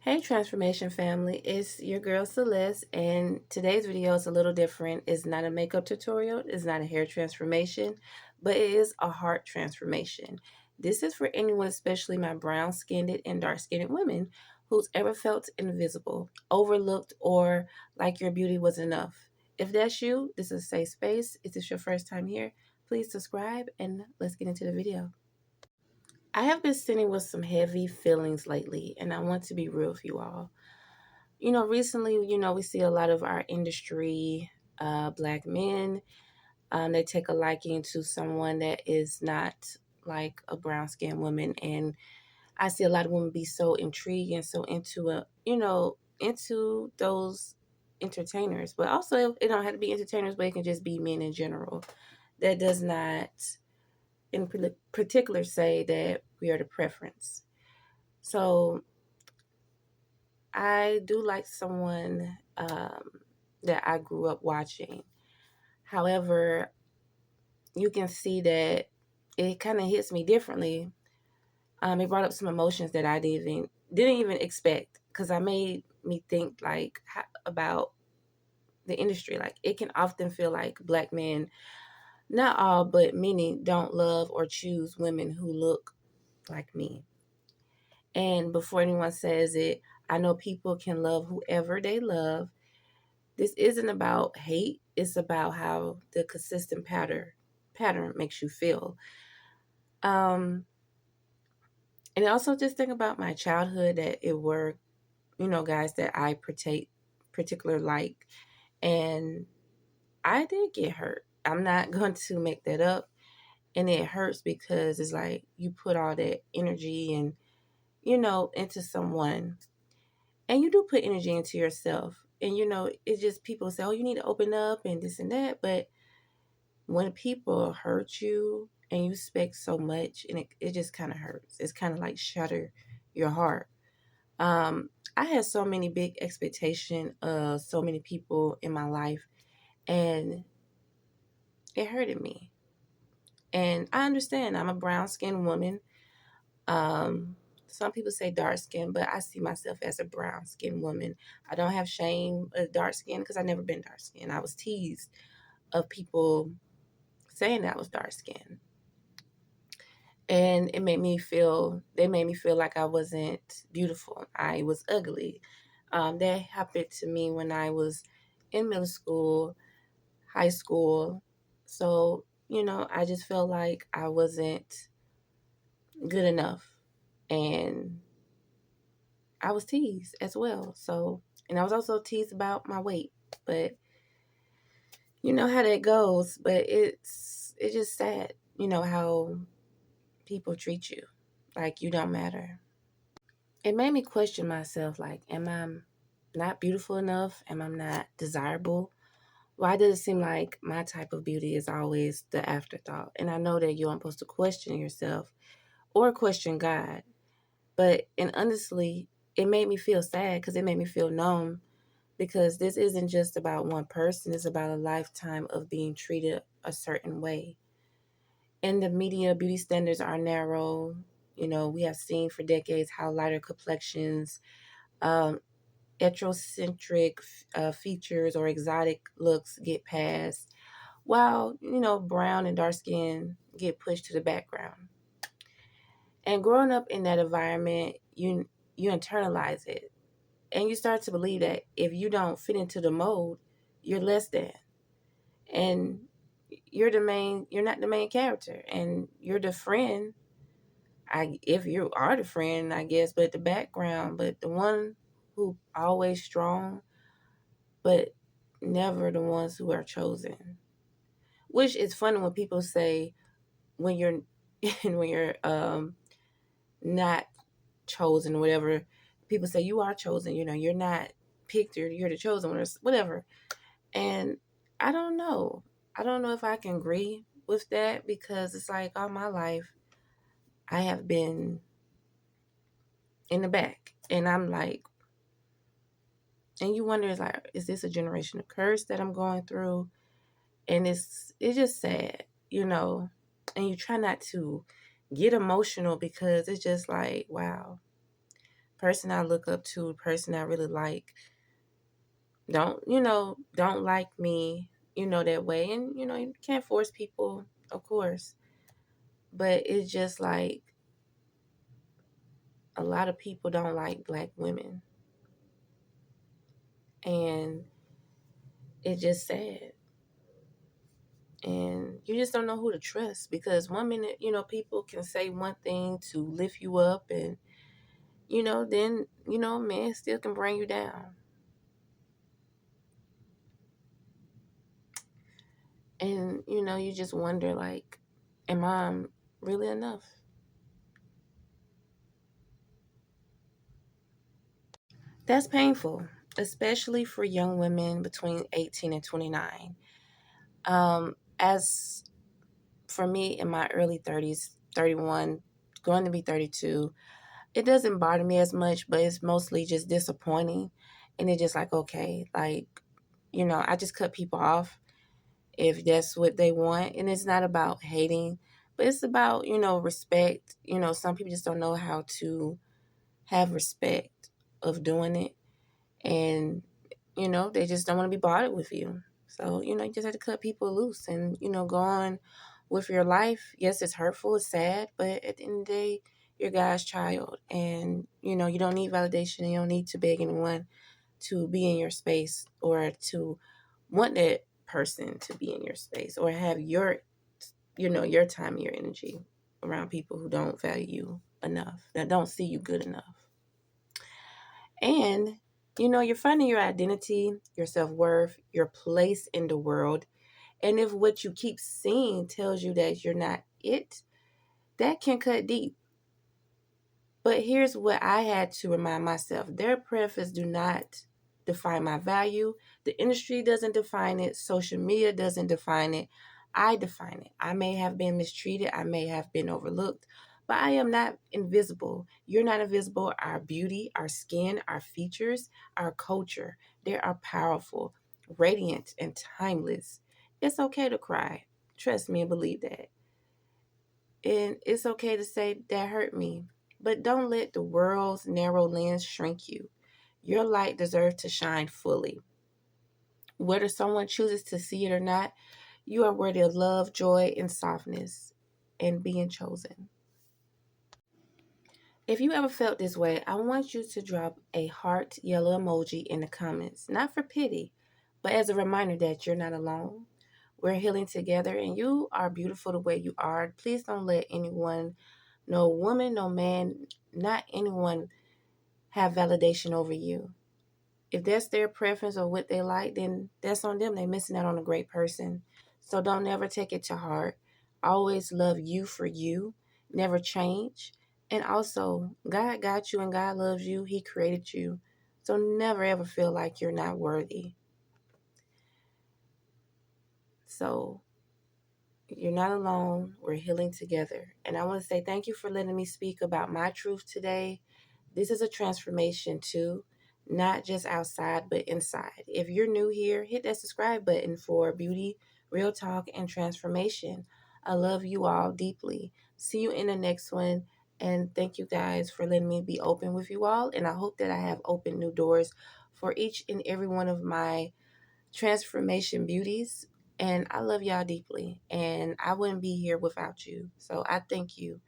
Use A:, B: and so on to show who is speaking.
A: Hey Transformation family, it's your girl Celeste, and today's video is a little different. It's not a makeup tutorial, it's not a hair transformation, but it is a heart transformation. This is for anyone, especially my brown skinned and dark skinned women, who's ever felt invisible, overlooked, or like your beauty was enough. If that's you, this is a safe space. If this your first time here, please subscribe and let's get into the video. I have been sitting with some heavy feelings lately, and I want to be real with you all. Recently, we see a lot of our industry, black men, they take a liking to someone that is not like a brown skinned woman. And I see a lot of women be so intrigued and so into those entertainers. But also, it don't have to be entertainers, but it can just be men in general. That does not, in particular, say that we are the preference. So I do like someone that I grew up watching. However, you can see that it kind of hits me differently. It brought up some emotions that I didn't even expect because I made me think like about the industry. Like it can often feel like black men, not all, but many, don't love or choose women who look like me. And before anyone says it, I know people can love whoever they love. This isn't about hate. It's about how the consistent pattern makes you feel. Um, and also just think about my childhood that it were, guys that I particular like, and I did get hurt. I'm not going to make that up, and it hurts because it's like you put all that energy and into someone, and you do put energy into yourself, and it's just people say, oh, you need to open up and this and that, but when people hurt you and you expect so much and it just kind of hurts. It's kind of like shatter your heart. I had so many big expectation of so many people in my life, and it hurted me. And I understand I'm a brown skinned woman. Um, some people say dark skin, but I see myself as a brown skinned woman. I don't have shame of dark skin because I've never been dark skinned. I was teased of people saying that I was dark skinned, and they made me feel like I wasn't beautiful. I was ugly. That happened to me when I was in middle school, high school. So, I just felt like I wasn't good enough. And I was teased as well. So, and I was also teased about my weight. But you know how that goes. But it's just sad, how people treat you like you don't matter. It made me question myself, like, am I not beautiful enough? Am I not desirable? Why does it seem like my type of beauty is always the afterthought? And I know that you aren't supposed to question yourself or question God. And honestly, it made me feel sad because it made me feel numb, because this isn't just about one person. It's about a lifetime of being treated a certain way. In the media, beauty standards are narrow. We have seen for decades how lighter complexions, um, heterocentric features, or exotic looks get passed, while brown and dark skin get pushed to the background. And growing up in that environment, you internalize it, and you start to believe that if you don't fit into the mold, you're less than, and you're not the main character, and you're the friend. If you are the friend, I guess, but the background, but the one who always strong, but never the ones who are chosen. Which is funny when people say when you're when you're not chosen or whatever, people say you are chosen, you're not picked, or you're the chosen one, or whatever. And I don't know. I don't know if I can agree with that, because it's like all my life I have been in the back. And I'm like, and you wonder, is this a generational curse that I'm going through? And it's just sad, and you try not to get emotional, because it's just like, wow. person I look up to, a person I really like, don't like me, that way. And, you can't force people, of course. But it's just like a lot of people don't like black women. And it's just sad. And you just don't know who to trust because one minute, people can say one thing to lift you up and, then, man still can bring you down. And, you just wonder, like, am I really enough? That's painful, especially for young women between 18 and 29. As for me in my early 30s, 31, going to be 32, it doesn't bother me as much, but it's mostly just disappointing. And it's just like, okay, like, I just cut people off if that's what they want. And it's not about hating, but it's about, respect. Some people just don't know how to have respect of doing it. And, they just don't want to be bothered with you. So, you just have to cut people loose and, go on with your life. Yes, it's hurtful, it's sad, but at the end of the day, you're God's child. And, you don't need validation. You don't need to beg anyone to be in your space or to want that person to be in your space or have your time and your energy around people who don't value you enough, that don't see you good enough. And, you're finding your identity, your self worth, your place in the world. And if what you keep seeing tells you that you're not it, that can cut deep. But here's what I had to remind myself: their preference do not define my value. The industry doesn't define it. Social media doesn't define it. I define it. I may have been mistreated. I may have been overlooked, but I am not invisible. You're not invisible. Our beauty, our skin, our features, our culture, they are powerful, radiant, and timeless. It's okay to cry. Trust me and believe that. And it's okay to say that hurt me. But don't let the world's narrow lens shrink you. Your light deserves to shine fully. Whether someone chooses to see it or not, you are worthy of love, joy, and softness and being chosen. If you ever felt this way, I want you to drop a heart yellow emoji in the comments, not for pity, but as a reminder that you're not alone. We're healing together and you are beautiful the way you are. Please don't let anyone, no woman, no man, not anyone, have validation over you. If that's their preference or what they like, then that's on them. They're missing out on a great person. So don't ever take it to heart. Always love you for you. Never change. And also, God got you and God loves you. He created you. So never ever feel like you're not worthy. So you're not alone. We're healing together. And I want to say thank you for letting me speak about my truth today. This is a transformation too, not just outside, but inside. If you're new here, hit that subscribe button for beauty, real talk, and transformation. I love you all deeply. See you in the next one. And thank you guys for letting me be open with you all. And I hope that I have opened new doors for each and every one of my transformation beauties. And I love y'all deeply. And I wouldn't be here without you. So I thank you.